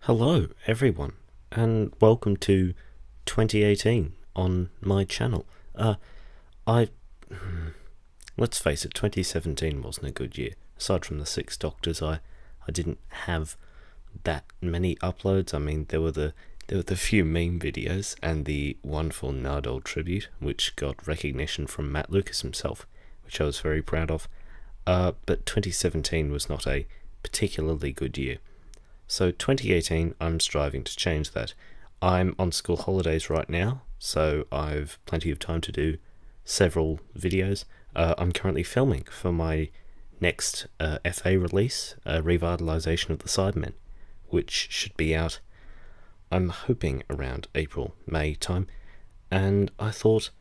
Hello, everyone, and welcome to 2018 on my channel. I let's face it, 2017 wasn't a good year. Aside from the Six Doctors, I didn't have that many uploads. I mean, there were the few meme videos and the wonderful Nardole tribute, which got recognition from Matt Lucas himself, which I was very proud of. But 2017 was not a particularly good year. So 2018, I'm striving to change that. I'm on school holidays right now, so I've plenty of time to do several videos. I'm currently filming for my next FA release, Revitalization of the Cybermen, which should be out, I'm hoping, around April, May time. And I thought,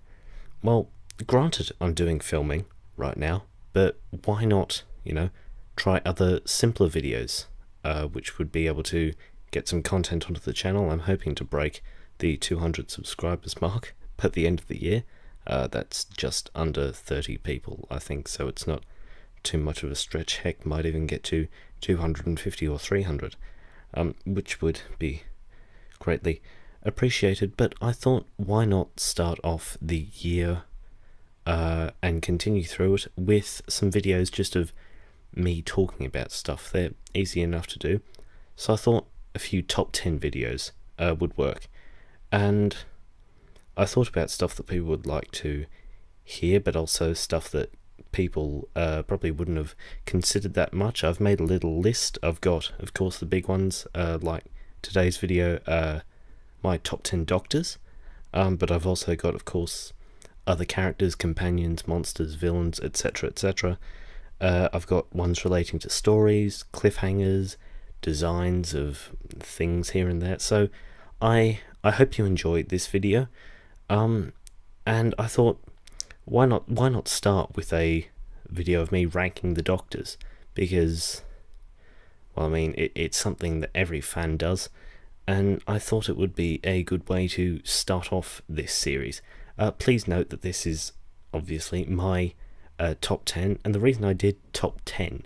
well, granted I'm doing filming right now, but why not, try other simpler videos? Which would be able to get some content onto the channel. I'm hoping to break the 200 subscribers mark by the end of the year. That's just under 30 people, I think, so it's not too much of a stretch. Heck, might even get to 250 or 300, which would be greatly appreciated. But I thought, why not start off the year and continue through it with some videos just of me talking about stuff. They're easy enough to do, so I thought a few top 10 videos would work. And I thought about stuff that people would like to hear, but also stuff that people probably wouldn't have considered that much. I've made a little list. I've got, of course, the big ones, like today's video, my top 10 doctors, but I've also got, of course, other characters, companions, monsters, villains, etc., etc. I've got ones relating to stories, cliffhangers, designs of things here and there. So I hope you enjoyed this video. And I thought, why not start with a video of me ranking the Doctors? Because, well, I mean, it's something that every fan does, and I thought it would be a good way to start off this series. Please note that this is obviously my top 10, and the reason I did top 10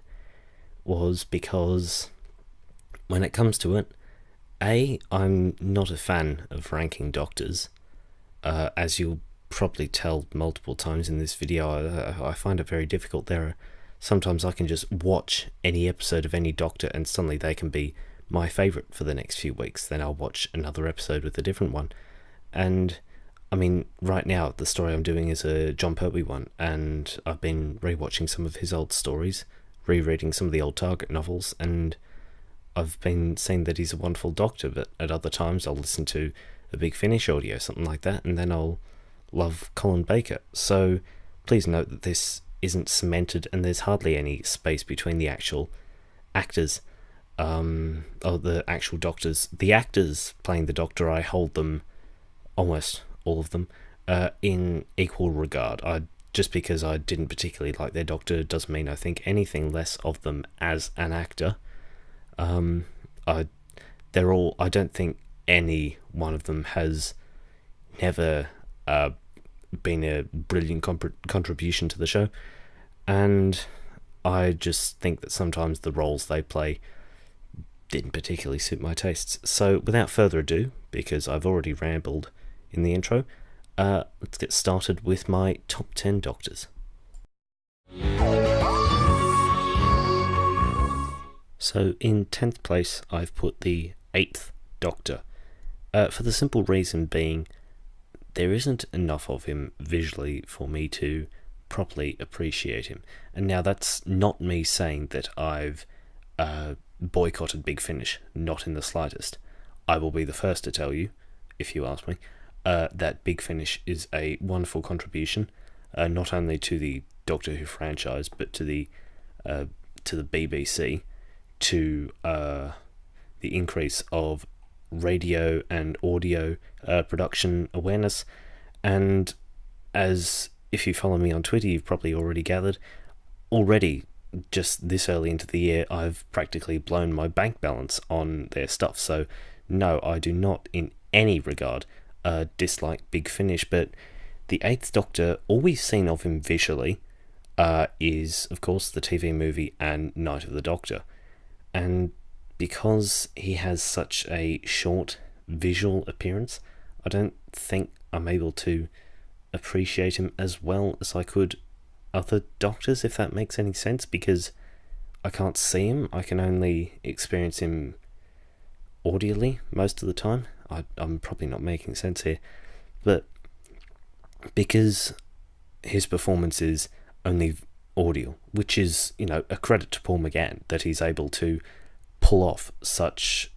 was because when it comes to it, I'm not a fan of ranking Doctors. As you'll probably tell multiple times in this video, I find it very difficult. Sometimes I can just watch any episode of any Doctor and suddenly they can be my favourite for the next few weeks. Then I'll watch another episode with a different one, and I mean, right now, the story I'm doing is a John Pertwee one, and I've been rewatching some of his old stories, rereading some of the old Target novels, and I've been saying that he's a wonderful Doctor, but at other times I'll listen to a Big Finish audio, something like that, and then I'll love Colin Baker. So please note that this isn't cemented, and there's hardly any space between the actual actors, or the actual Doctors. The actors playing the Doctor, I hold them, almost all of them, in equal regard. Just because I didn't particularly like their Doctor doesn't mean I think anything less of them as an actor. I don't think any one of them has never been a brilliant contribution to the show, and I just think that sometimes the roles they play didn't particularly suit my tastes. So without further ado, because I've already rambled in the intro, let's get started with my top 10 Doctors. So in 10th place, I've put the 8th Doctor, for the simple reason being there isn't enough of him visually for me to properly appreciate him. And now that's not me saying that I've boycotted Big Finish, not in the slightest. I will be the first to tell you, if you ask me, that Big Finish is a wonderful contribution, not only to the Doctor Who franchise, but to the BBC, to the increase of radio and audio production awareness. And as if you follow me on Twitter, you've probably already gathered, just this early into the year, I've practically blown my bank balance on their stuff. So no, I do not in any regard dislike Big Finish, but the 8th Doctor, all we've seen of him visually is, of course, the TV movie and Night of the Doctor. And because he has such a short visual appearance, I don't think I'm able to appreciate him as well as I could other Doctors, if that makes any sense, because I can't see him. I can only experience him audially most of the time. I'm probably not making sense here, but because his performance is only audio, which is, a credit to Paul McGann that he's able to pull off such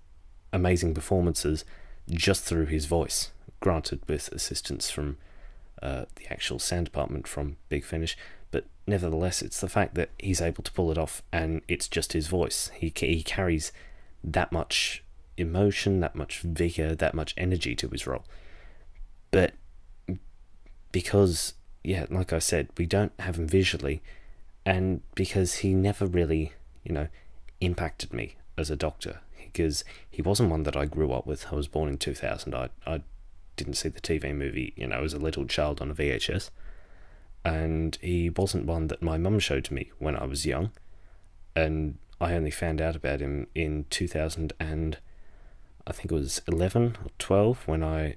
amazing performances just through his voice, granted with assistance from the actual sound department from Big Finish, but nevertheless it's the fact that he's able to pull it off and it's just his voice. He carries that much emotion, that much vigour, that much energy to his role. But because, like I said, we don't have him visually, and because he never really, impacted me as a Doctor, because he wasn't one that I grew up with. I was born in 2000. I didn't see the TV movie, as a little child on a VHS, and he wasn't one that my mum showed to me when I was young, and I only found out about him in 2000 and I think it was 11 or 12 when I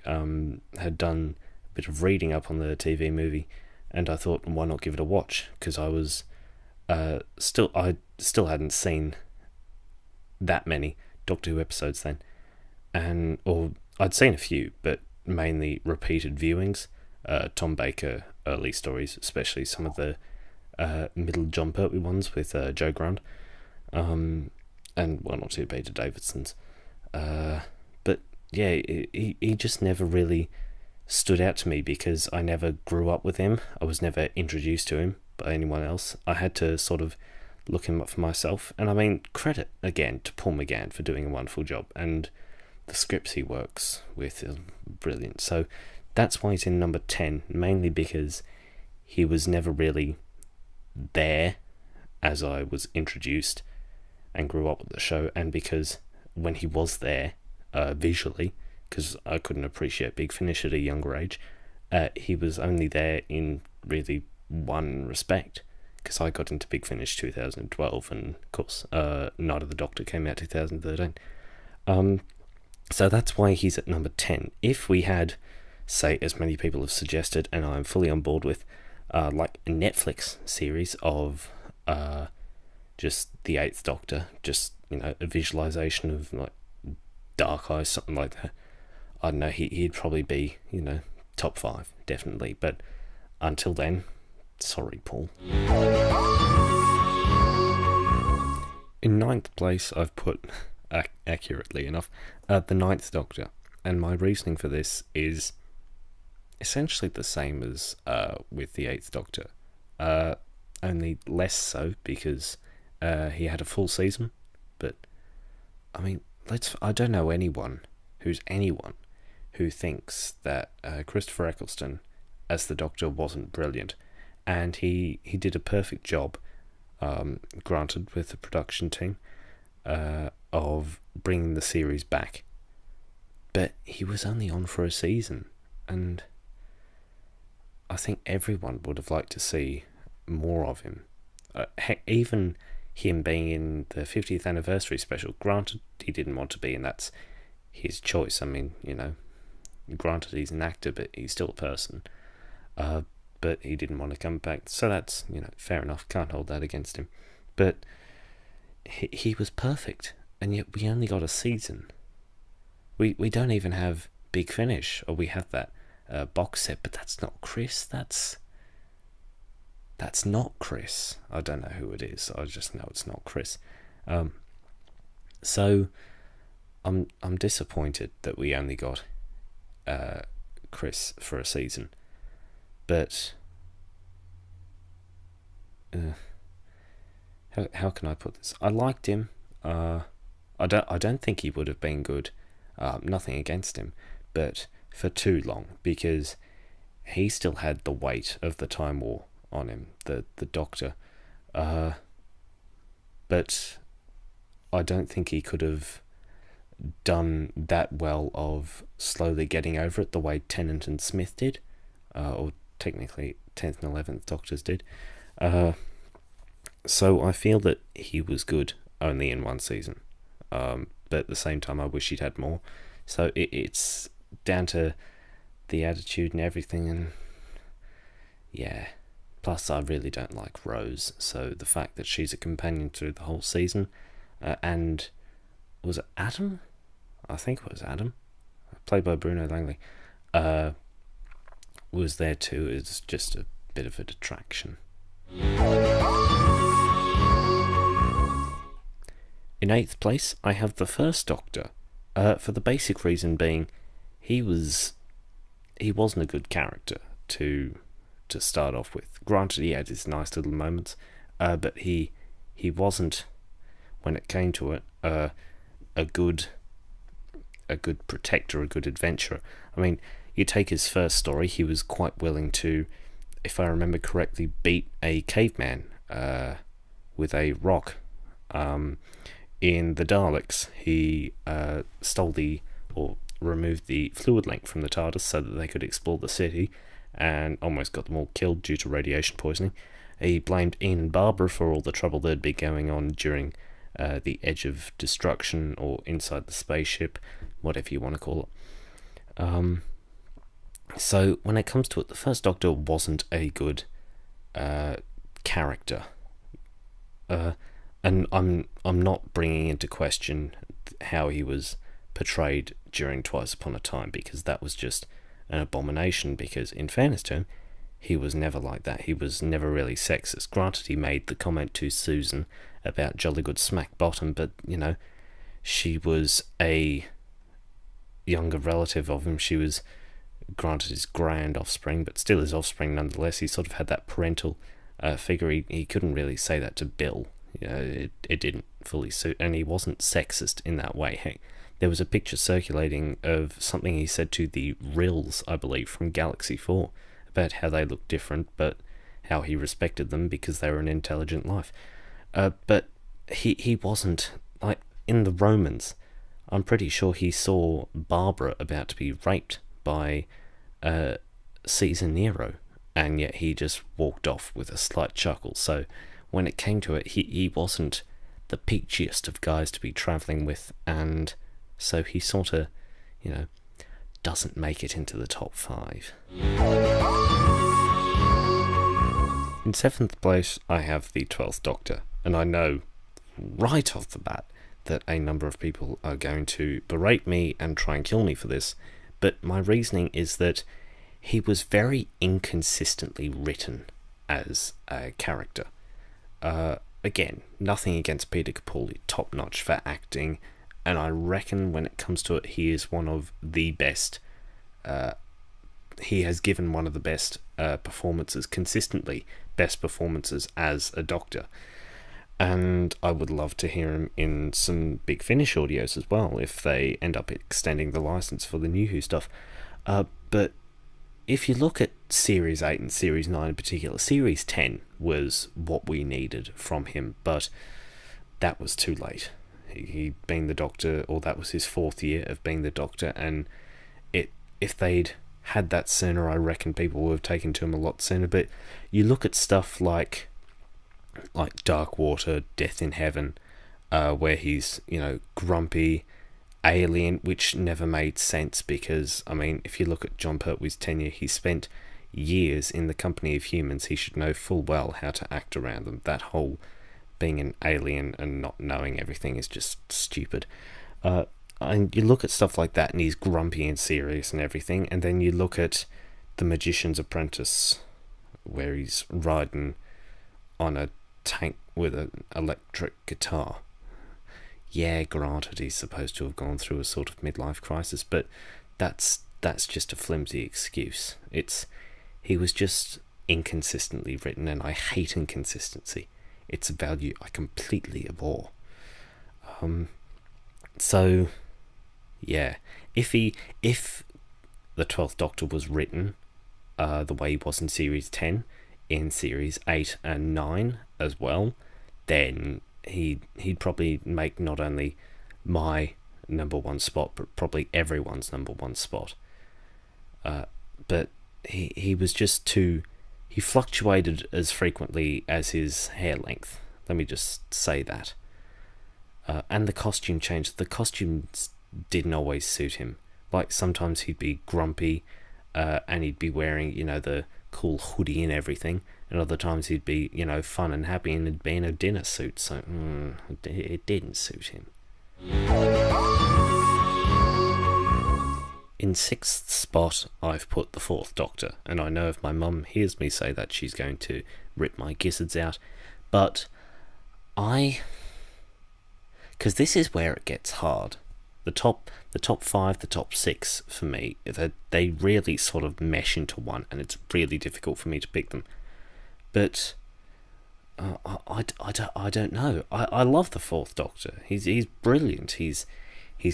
had done a bit of reading up on the TV movie, and I thought, why not give it a watch, because I was I still hadn't seen that many Doctor Who episodes then, or I'd seen a few, but mainly repeated viewings. Tom Baker early stories, especially some of the middle John Pertwee ones with Joe Grant, and one or two Peter Davidsons. But yeah, he just never really stood out to me because I never grew up with him. I was never introduced to him by anyone else. I had to sort of look him up for myself. And I mean, credit again to Paul McGann for doing a wonderful job, and the scripts he works with are brilliant. So that's why he's in number 10, mainly because he was never really there as I was introduced and grew up with the show, and because when he was there visually, because I couldn't appreciate Big Finish at a younger age, he was only there in really one respect, because I got into Big Finish 2012, and of course Night of the Doctor came out 2013. So that's why he's at number 10. If we had, say, as many people have suggested, and I'm fully on board with, like a Netflix series of just the Eighth Doctor, just, a visualization of like Dark Eyes, something like that, I don't know, he'd probably be, top 5, definitely. But until then, sorry, Paul. In 9th place, I've put, accurately enough, the Ninth Doctor, and my reasoning for this is essentially the same as with the Eighth Doctor, only less so because he had a full season. But I mean, I don't know anyone who thinks that Christopher Eccleston as the Doctor wasn't brilliant, and he did a perfect job, granted with the production team, of bringing the series back. But he was only on for a season, and I think everyone would have liked to see more of him. Heck, even him being in the 50th anniversary special, granted he didn't want to be, and that's his choice. I mean, granted he's an actor, but he's still a person. But he didn't want to come back, so that's, fair enough, can't hold that against him. But he was perfect, and yet we only got a season. We don't even have Big Finish, or we have that box set, but that's not Chris. That's not Chris. I don't know who it is. I just know it's not Chris. So I'm disappointed that we only got Chris for a season. But how can I put this? I liked him. I don't think he would have been good. Nothing against him, but for too long, because he still had the weight of the Time War on him, the Doctor. But I don't think he could have done that well of slowly getting over it the way Tennant and Smith did, or technically 10th and 11th Doctors did. So I feel that he was good only in one season. but at the same time I wish he'd had more. So it's down to the attitude and everything, and yeah. Plus, I really don't like Rose, so the fact that she's a companion through the whole season, and was it Adam? I think it was Adam, played by Bruno Langley, was there too. It's just a bit of a detraction. In 8th place, I have the First Doctor, for the basic reason being he wasn't a good character to start off with. Granted, he had his nice little moments, but he wasn't, when it came to it, a good protector, a good adventurer. I mean, you take his first story, he was quite willing to, if I remember correctly, beat a caveman with a rock. In the Daleks, he removed the fluid link from the TARDIS so that they could explore the city, and almost got them all killed due to radiation poisoning. He blamed Ian and Barbara for all the trouble that'd be going on during the Edge of Destruction, or inside the spaceship, whatever you want to call it. So when it comes to it, the First Doctor wasn't a good character, and I'm not bringing into question how he was portrayed during Twice Upon a Time, because that was just an abomination. Because in fairness to him, he was never like that. He was never really sexist. Granted, he made the comment to Susan about jolly good smack bottom, but she was a younger relative of him. She was, granted, his grand offspring, but still his offspring nonetheless. He sort of had that parental figure. He couldn't really say that to Bill. It didn't fully suit, and he wasn't sexist in that way. Heck, there was a picture circulating of something he said to the Rills, I believe, from Galaxy 4, about how they looked different, but how he respected them because they were an intelligent life. But he wasn't, like, in the Romans, I'm pretty sure he saw Barbara about to be raped by Caesar Nero, and yet he just walked off with a slight chuckle. So when it came to it, he wasn't the peachiest of guys to be travelling with, and so he sort of, doesn't make it into the top 5. In 7th place, I have the 12th Doctor, and I know right off the bat that a number of people are going to berate me and try and kill me for this, but my reasoning is that he was very inconsistently written as a character. Again, nothing against Peter Capaldi, top notch for acting, and I reckon when it comes to it, he is one of the best. He has given one of the best performances, consistently best performances as a Doctor. And I would love to hear him in some Big Finish audios as well, if they end up extending the license for the New Who stuff. But if you look at Series 8 and Series 9 in particular, Series 10 was what we needed from him, but that was too late. He'd been the Doctor, or that was his 4th year of being the Doctor, and if they'd had that sooner, I reckon people would have taken to him a lot sooner. But you look at stuff like Dark Water, Death in Heaven, where he's, grumpy, alien, which never made sense, because, I mean, if you look at John Pertwee's tenure, he spent years in the company of humans. He should know full well how to act around them. That whole being an alien and not knowing everything is just stupid. And you look at stuff like that, and he's grumpy and serious and everything, and then you look at The Magician's Apprentice, where he's riding on a tank with an electric guitar. Yeah, granted, he's supposed to have gone through a sort of midlife crisis, but that's just a flimsy excuse. He was just inconsistently written, and I hate inconsistency. It's a value I completely abhor. So, yeah, if the 12th Doctor was written the way he was in Series 10, in Series 8 and 9 as well, then he'd probably make not only my number 1 spot, but probably everyone's number 1 spot. But he was just too... He fluctuated as frequently as his hair length. Let me just say that. And the costume change. The costumes didn't always suit him. Like, sometimes he'd be grumpy, and he'd be wearing, the cool hoodie and everything, and other times he'd be, fun and happy and he'd be in a dinner suit, so it didn't suit him. In sixth spot, I've put the Fourth Doctor, and I know if my mum hears me say that, she's going to rip my gizzards out, but because this is where it gets hard. The top 5, the top 6 for me, they really sort of mesh into one, and it's really difficult for me to pick them. But I don't know. I love the Fourth Doctor. He's brilliant. He's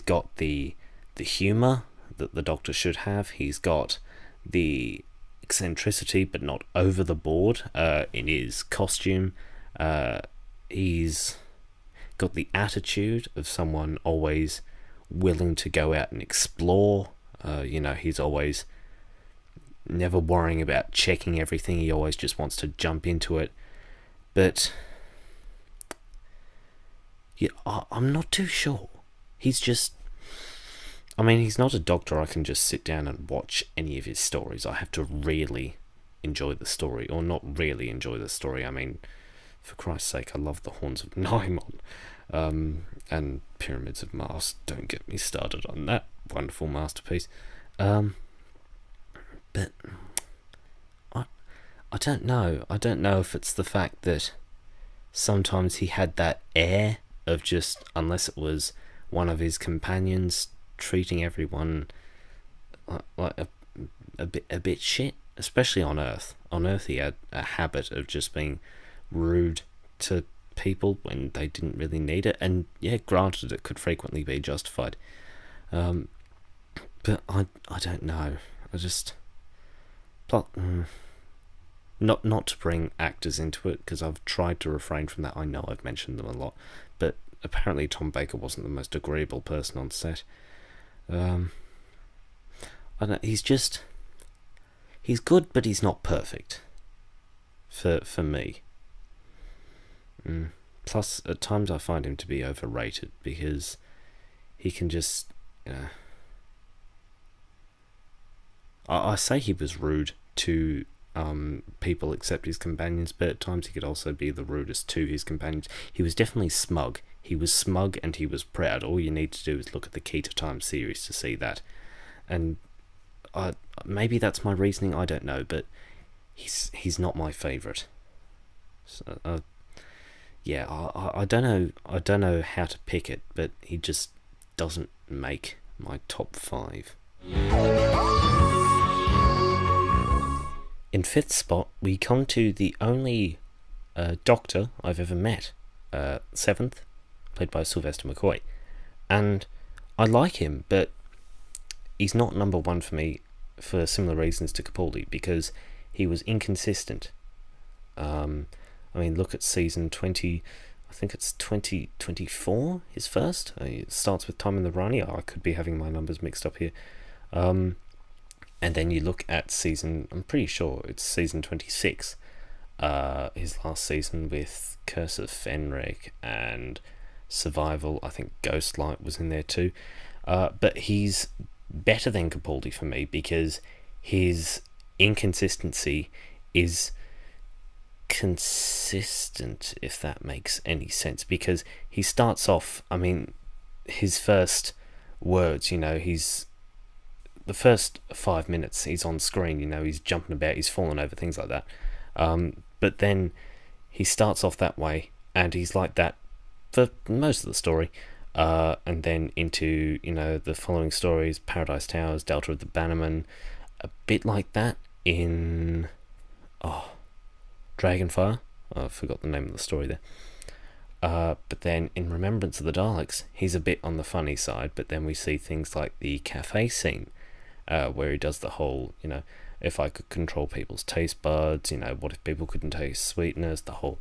got the humour that the Doctor should have. He's got the eccentricity, but not over the board in his costume. He's got the attitude of someone always willing to go out and explore. He's always never worrying about checking everything. He always just wants to jump into it. But yeah, I'm not too sure. He's not a Doctor I can just sit down and watch any of his stories. I have to really enjoy the story, or not really enjoy the story. For Christ's sake, I love the Horns of Naimon. And Pyramids of Mars. Don't get me started on that wonderful masterpiece. But I don't know. I don't know if it's the fact that sometimes he had that air of just, unless it was one of his companions, treating everyone like a bit shit, especially on Earth. On Earth, he had a habit of just being rude to people when they didn't really need it, and yeah, granted, it could frequently be justified, but I don't know. I just not to bring actors into it, because I've tried to refrain from that. I know I've mentioned them a lot, but apparently Tom Baker wasn't the most agreeable person on set. I don't know, he's good, but he's not perfect for me. Plus, at times I find him to be overrated, because he can just, I say he was rude to people except his companions, but at times he could also be the rudest to his companions. He was definitely smug. He was smug and he was proud. All you need to do is look at the Key to Time series to see that. And maybe that's my reasoning, I don't know, but he's not my favourite. So, yeah, I don't know how to pick it, but he just doesn't make my top 5. In fifth spot, we come to the only Doctor I've ever met, Seventh, played by Sylvester McCoy, and I like him, but he's not number 1 for me for similar reasons to Capaldi, because he was inconsistent. Look at season 20, I think it's 2024, his first. It starts with Time in the Rani. I could be having my numbers mixed up here. And then you look at season, I'm pretty sure it's season 26, his last season, with Curse of Fenric and Survival. I think Ghostlight was in there too. But he's better than Capaldi for me, because his inconsistency is consistent, if that makes any sense, because he starts off, his first words, he's the first 5 minutes he's on screen, he's jumping about, he's falling over, things like that, but then he starts off that way, and he's like that for most of the story, and then into the following stories, Paradise Towers, Delta of the Bannerman, a bit like that in Dragonfire. I forgot the name of the story there. But then in Remembrance of the Daleks, he's a bit on the funny side, but then we see things like the cafe scene, where he does the whole, if I could control people's taste buds, what if people couldn't taste sweetness, the whole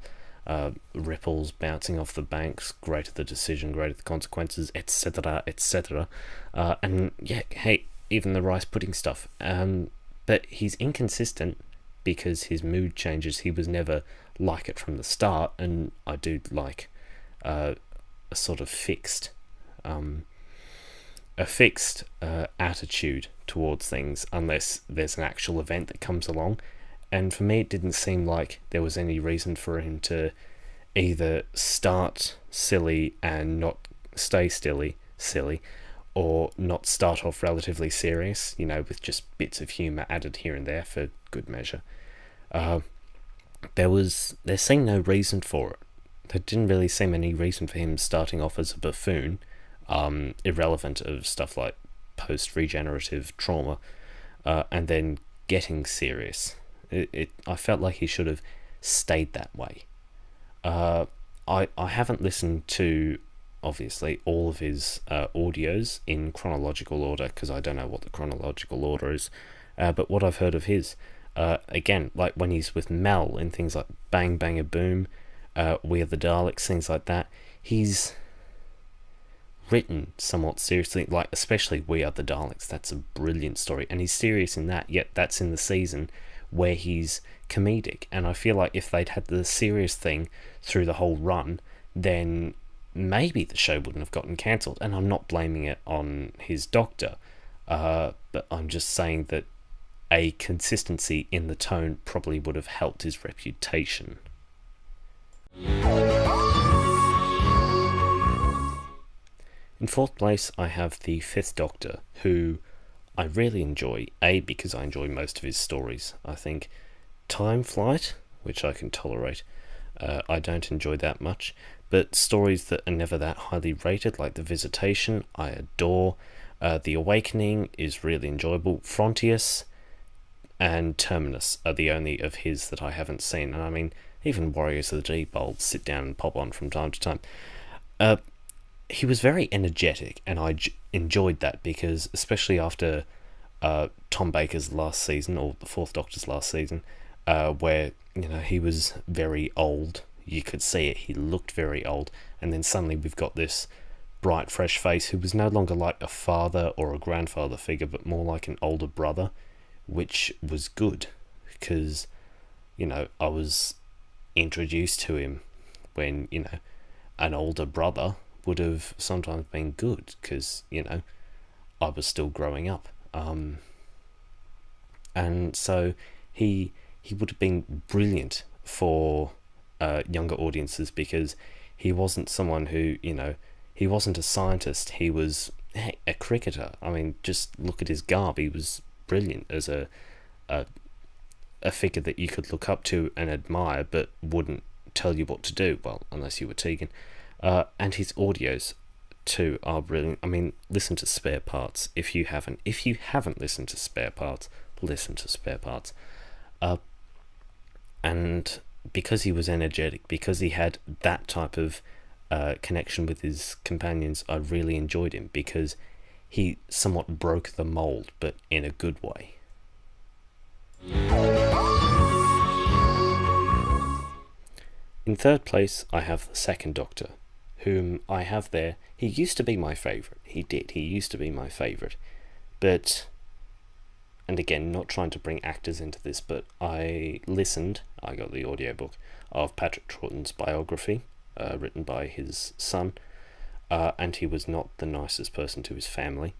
ripples bouncing off the banks, greater the decision, greater the consequences, etc., etc. And yeah, hey, even the rice pudding stuff. But he's inconsistent, because his mood changes. He was never like it from the start, and I do like a sort of fixed attitude towards things unless there's an actual event that comes along. And for me, it didn't seem like there was any reason for him to either start silly and not stay silly, or not start off relatively serious, with just bits of humour added here and there for good measure. There seemed no reason for it. There didn't really seem any reason for him starting off as a buffoon, irrelevant of stuff like post-regenerative trauma, and then getting serious. I felt like he should have stayed that way. I haven't listened to, obviously, all of his audios in chronological order, because I don't know what the chronological order is, but what I've heard of his, again, like when he's with Mel in things like Bang Bang a Boom, We Are the Daleks, things like that, he's written somewhat seriously, like especially We Are the Daleks. That's a brilliant story, and he's serious in that, yet that's in the season where he's comedic. And I feel like if they'd had the serious thing through the whole run, then maybe the show wouldn't have gotten cancelled. And I'm not blaming it on his doctor, but I'm just saying that a consistency in the tone probably would have helped his reputation. In fourth place, I have the Fifth Doctor, who I really enjoy, because I enjoy most of his stories. I think Time Flight, which I can tolerate, I don't enjoy that much, but stories that are never that highly rated, like The Visitation, I adore. The Awakening is really enjoyable. Frontiers and Terminus are the only of his that I haven't seen, and I mean, even Warriors of the Deep I'll sit down and pop on from time to time. He was very energetic, and I enjoyed that, because especially after Tom Baker's last season, or the Fourth Doctor's last season, where he was very old, you could see it, he looked very old, and then suddenly we've got this bright fresh face who was no longer like a father or a grandfather figure, but more like an older brother, which was good, because I was introduced to him when an older brother would have sometimes been good, because I was still growing up, and so he would have been brilliant for younger audiences, because he wasn't someone who he wasn't a scientist, he was a cricketer. I mean, just look at his garb, he was brilliant as a figure that you could look up to and admire, but wouldn't tell you what to do, well, unless you were Tegan. And his audios too are brilliant. I mean, listen to Spare Parts if you haven't. If you haven't listened to Spare Parts, listen to Spare Parts. And because he was energetic, because he had that type of connection with his companions, I really enjoyed him, because he somewhat broke the mold, but in a good way. In third place, I have the Second Doctor, whom I have there. He used to be my favourite. He used to be my favourite. But, and again, not trying to bring actors into this, but I got the audiobook of Patrick Troughton's biography, written by his son, and he was not the nicest person to his family.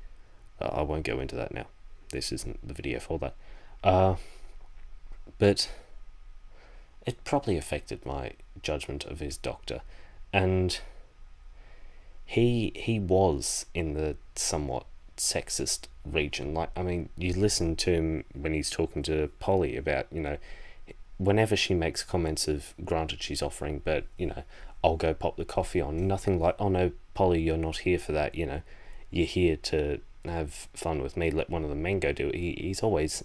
I won't go into that now. This isn't the video for that. But it probably affected my judgment of his Doctor, and he was in the somewhat sexist region. Like, I mean, you listen to him when he's talking to Polly about, whenever she makes comments of, granted she's offering, but, I'll go pop the coffee on, nothing like, oh no, Polly, you're not here for that, you're here to have fun with me, let one of the men go do it. He's always,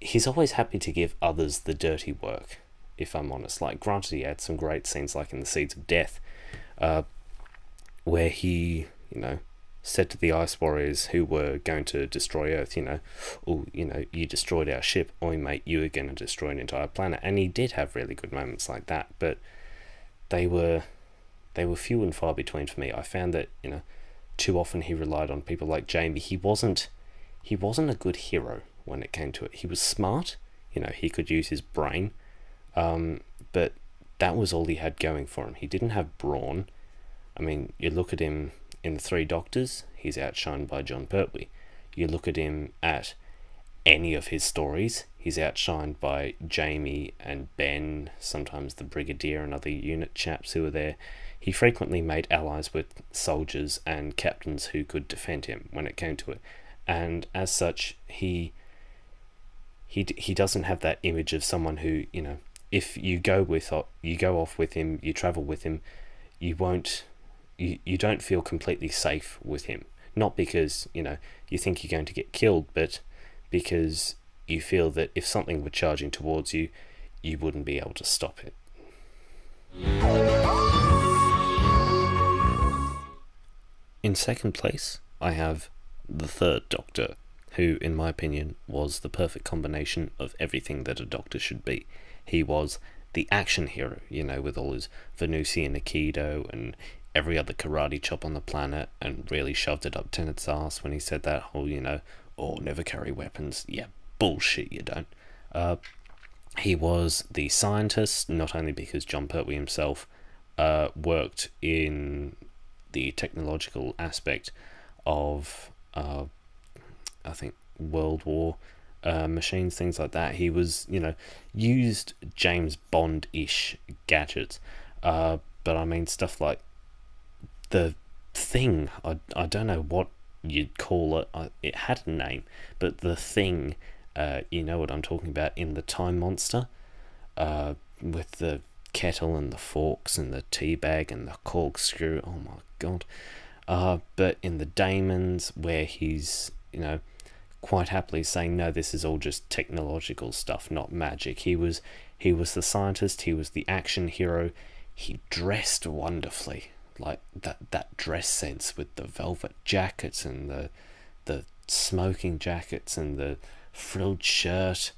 he's always happy to give others the dirty work, if I'm honest. Like, granted, he had some great scenes, like in The Seeds of Death, where he, said to the Ice Warriors who were going to destroy Earth, oh, you destroyed our ship, oi mate, you were going to destroy an entire planet. And he did have really good moments like that, but they were few and far between for me. I found that, too often he relied on people like Jamie. He wasn't a good hero when it came to it. He was smart, he could use his brain, but that was all he had going for him. He didn't have brawn. I mean, you look at him in the Three Doctors, he's outshined by John Pertwee. You look at him at any of his stories, he's outshined by Jamie and Ben, sometimes the Brigadier and other unit chaps who were there. He frequently made allies with soldiers and captains who could defend him when it came to it. And as such, he doesn't have that image of someone who, you know, if you go off with him, you travel with him, you don't feel completely safe with him. Not because, you know, you think you're going to get killed, but because you feel that if something were charging towards you, you wouldn't be able to stop it. In second place, I have the Third Doctor, who, in my opinion, was the perfect combination of everything that a Doctor should be. He was the action hero, you know, with all his Venusian Aikido and every other karate chop on the planet, and really shoved it up Tennant's ass when he said that whole, you know, oh, never carry weapons. Yeah, bullshit, you don't. He was the scientist, not only because John Pertwee himself worked in the technological aspect of, I think, World War machines, things like that. He was, you know, used James Bond-ish gadgets, but I mean stuff like the Thing. I don't know what you'd call it. It had a name, but the Thing, you know what I'm talking about, in the Time Monster, with the kettle and the forks and the tea bag and the corkscrew. Oh my god. But in the Daemons, where he's, you know, quite happily saying, no, this is all just technological stuff, not magic. He was the scientist, he was the action hero. He dressed wonderfully, like that dress sense with the velvet jackets and the smoking jackets and the frilled shirt.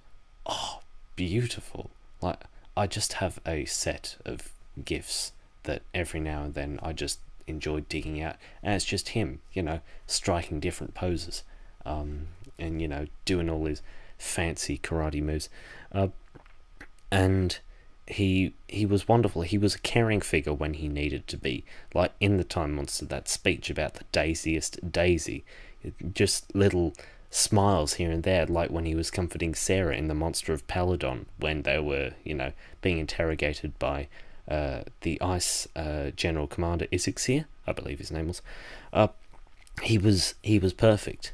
Oh, beautiful. Like, I just have a set of gifs that every now and then I just enjoy digging out, and it's just him, you know, striking different poses, and, you know, doing all his fancy karate moves, and he was wonderful. He was a caring figure when he needed to be, like in the Time Monster, that speech about the daisiest daisy, just little smiles here and there, like when he was comforting Sarah in The Monster of Peladon when they were, you know, being interrogated by the Ice General Commander Isixir, I believe his name was. He was perfect.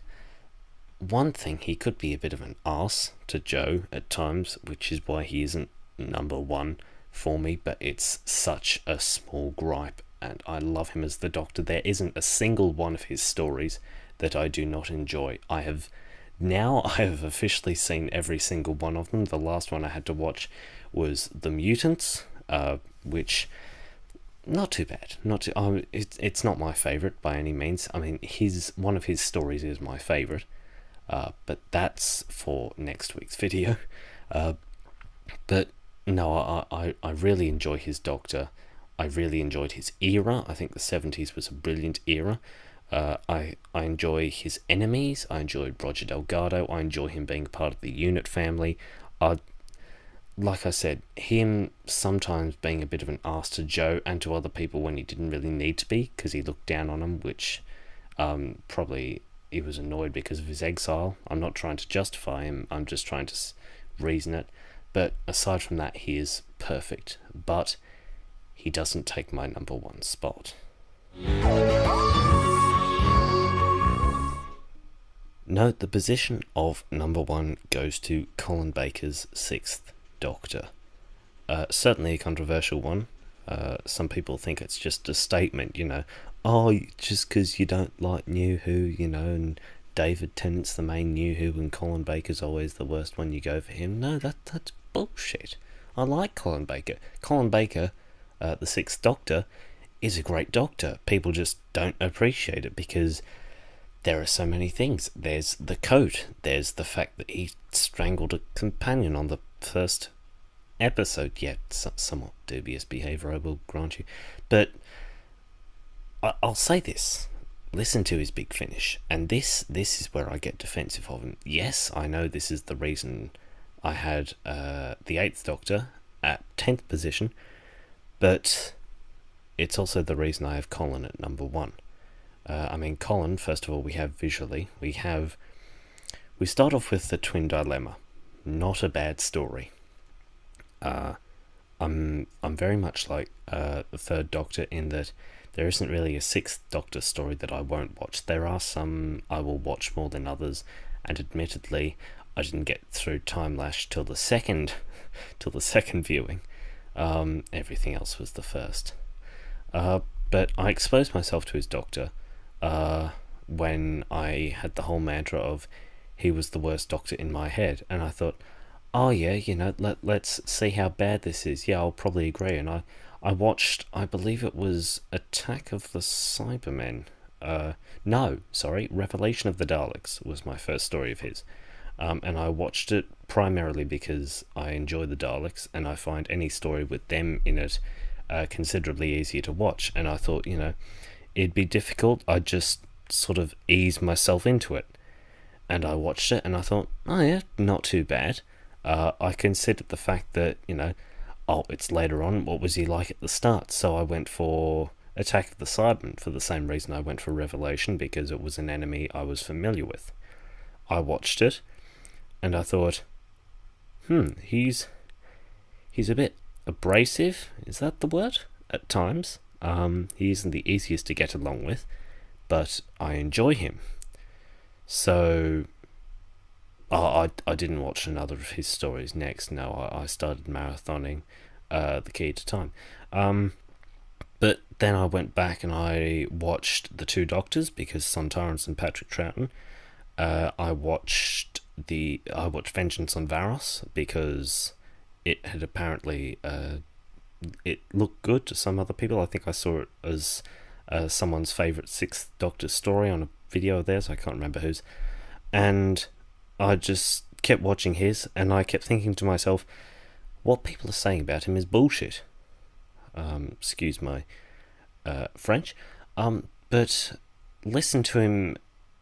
One thing, he could be a bit of an arse to Joe at times, which is why he isn't number one for me, but it's such a small gripe, and I love him as the Doctor. There isn't a single one of his stories that I do not enjoy. I have officially seen every single one of them. The last one I had to watch was The Mutants, which, not too bad. It's not my favourite by any means. I mean, one of his stories is my favourite, but that's for next week's video. But no, I really enjoy his Doctor. I really enjoyed his era. I think the 70s was a brilliant era. I enjoy his enemies. I enjoyed Roger Delgado. I enjoy him being part of the unit family. Like I said, him sometimes being a bit of an arse to Joe and to other people when he didn't really need to be, because he looked down on them, which probably he was annoyed because of his exile. I'm not trying to justify him, I'm just trying to reason it. But aside from that, he is perfect. But he doesn't take my number one spot. No, the position of number one goes to Colin Baker's Sixth Doctor. Certainly a controversial one. Some people think it's just a statement, you know, oh, just because you don't like New Who, you know, and David Tennant's the main New Who and Colin Baker's always the worst when you go for him. No, that's bullshit. I like Colin Baker. Colin Baker, the Sixth Doctor, is a great Doctor. People just don't appreciate it because there are so many things. There's the coat. There's the fact that he strangled a companion on the first episode. Yet somewhat dubious behaviour, I will grant you. But I'll say this. Listen to his big finish. And this is where I get defensive of him. Yes, I know this is the reason I had the Eighth Doctor at 10th position. But it's also the reason I have Colin at number one. I mean, Colin, first of all, we have visually. We start off with the twin dilemma. Not a bad story. I'm very much like the Third Doctor in that there isn't really a Sixth Doctor story that I won't watch. There are some I will watch more than others, and admittedly, I didn't get through Time Lash till the second viewing. Everything else was the first. But I exposed myself to his Doctor when I had the whole mantra of he was the worst Doctor in my head, and I thought, oh yeah, let's see how bad this is. Yeah, I'll probably agree. And I watched, I believe it was Attack of the Cybermen. Revelation of the Daleks was my first story of his. And I watched it primarily because I enjoy the Daleks, and I find any story with them in it considerably easier to watch. And I thought, it'd be difficult. I'd just sort of ease myself into it. And I watched it, and I thought, oh yeah, not too bad. I considered the fact that, it's later on, what was he like at the start? So I went for Attack of the Cybermen for the same reason I went for Revelation, because it was an enemy I was familiar with. I watched it, and I thought, he's a bit abrasive, is that the word? At times. He isn't the easiest to get along with, but I enjoy him. So I didn't watch another of his stories next. No, I started marathoning The Key to Time. But then I went back and I watched The Two Doctors, because Sontarans and Patrick Troughton. I watched Vengeance on Varos, because it had apparently it looked good to some other people. I think I saw it as someone's favourite Sixth Doctor story on a video of theirs. I can't remember whose. And I just kept watching his, and I kept thinking to myself, what people are saying about him is bullshit. Excuse my French. But listen to him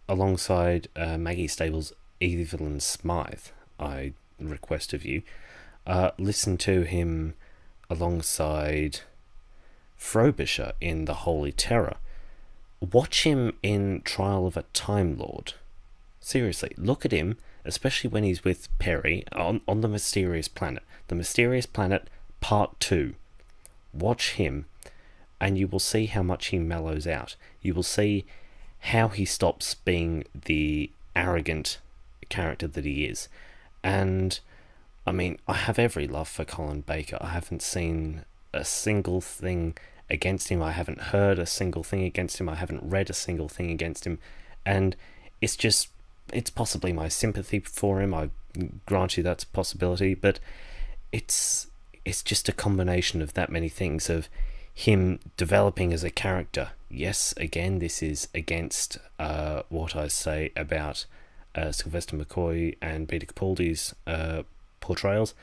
alongside Maggie Stable's Evelyn Smythe, I request of you. Listen to him alongside Frobisher in The Holy Terror. Watch him in Trial of a Time Lord. Seriously, look at him, especially when he's with Perry on The Mysterious Planet. The Mysterious Planet Part 2. Watch him, and you will see how much he mellows out. You will see how he stops being the arrogant character that he is. And, I mean, I have every love for Colin Baker. I haven't seen a single thing against him. I haven't heard a single thing against him. I haven't read a single thing against him. And it's possibly my sympathy for him. I grant you that's a possibility, but it's just a combination of that many things, of him developing as a character. Yes, again, this is against what I say about Sylvester McCoy and Peter Capaldi's portrayals,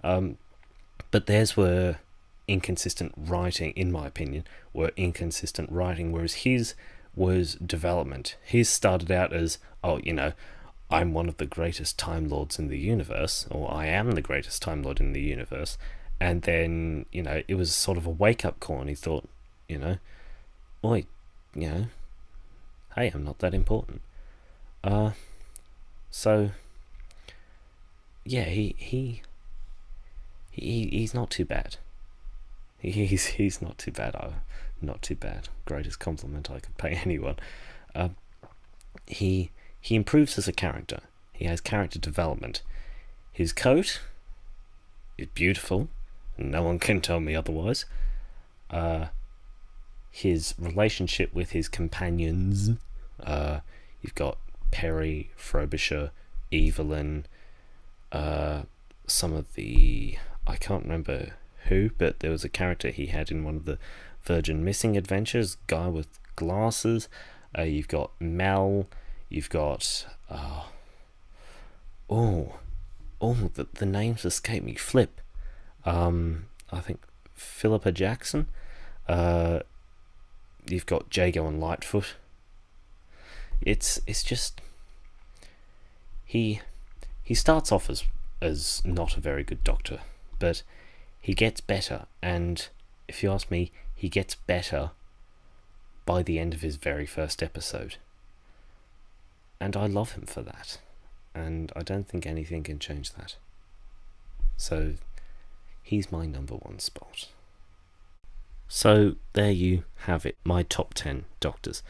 but theirs were inconsistent writing, in my opinion, whereas his was development. His started out as, I'm one of the greatest Time Lords in the universe, or I am the greatest Time Lord in the universe, and then, it was sort of a wake-up call, and he thought, hey, I'm not that important. So, yeah, he's not too bad. He's not too bad. Not too bad. Greatest compliment I could pay anyone. He improves as a character. He has character development. His coat is beautiful. No one can tell me otherwise. His relationship with his companions. You've got Perry, Frobisher, Evelyn, some of the... I can't remember who, but there was a character he had in one of the Virgin Missing Adventures, guy with glasses. You've got Mel, you've got... the names escape me. Flip. I think Philippa Jackson. You've got Jago and Lightfoot. It's just... He starts off as not a very good doctor, but he gets better, and if you ask me, he gets better by the end of his very first episode. And I love him for that. And I don't think anything can change that. So, he's my number one spot. So, there you have it. My top 10 Doctors.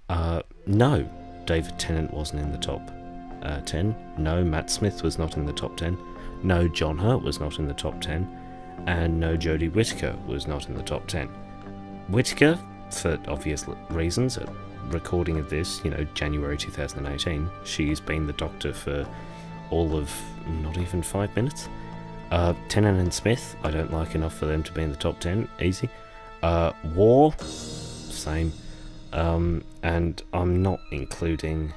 No, David Tennant wasn't in the top 10. No, Matt Smith was not in the top 10. No, John Hurt was not in the top 10. And no, Jodie Whittaker was not in the top 10. Whittaker, for obvious reasons, at recording of this, January 2018, she's been the Doctor for all of not even 5 minutes. Tennant and Smith, I don't like enough for them to be in the top 10, easy. War, same. And I'm not including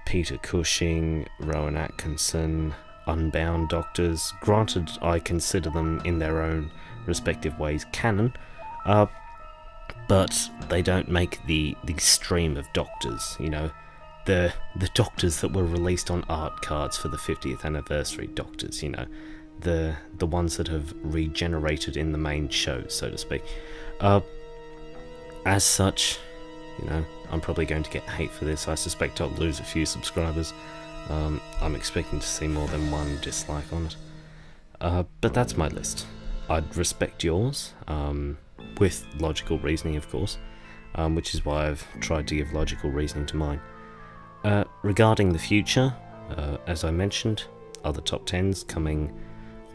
Peter Cushing, Rowan Atkinson, Unbound Doctors. Granted, I consider them in their own respective ways canon, but they don't make the stream of Doctors, the Doctors that were released on art cards for the 50th anniversary Doctors, the ones that have regenerated in the main show, so to speak. As such, I'm probably going to get hate for this. I suspect I'll lose a few subscribers. I'm expecting to see more than one dislike on it. But that's my list. I'd respect yours, with logical reasoning, of course, which is why I've tried to give logical reasoning to mine. Regarding the future, as I mentioned, other top 10s coming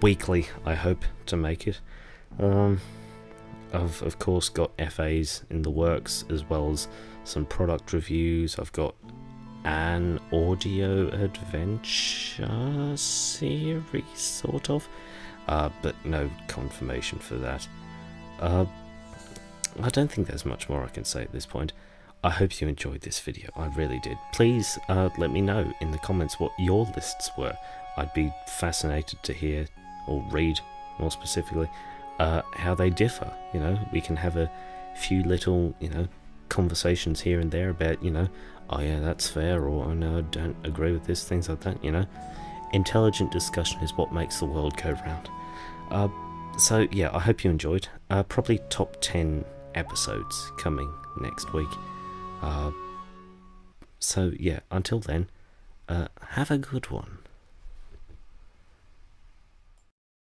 weekly, I hope to make it. I've of course got FAs in the works, as well as some product reviews. I've got an audio adventure series, sort of, but no confirmation for that. I don't think there's much more I can say at this point. I hope you enjoyed this video, I really did. Please let me know in the comments what your lists were. I'd be fascinated to hear, or read more specifically, how they differ. We can have a few little, conversations here and there about, oh yeah, that's fair, or oh no, I don't agree with this, things like that, Intelligent discussion is what makes the world go round. So yeah, I hope you enjoyed. Probably top 10 episodes coming next week. So yeah, until then, have a good one.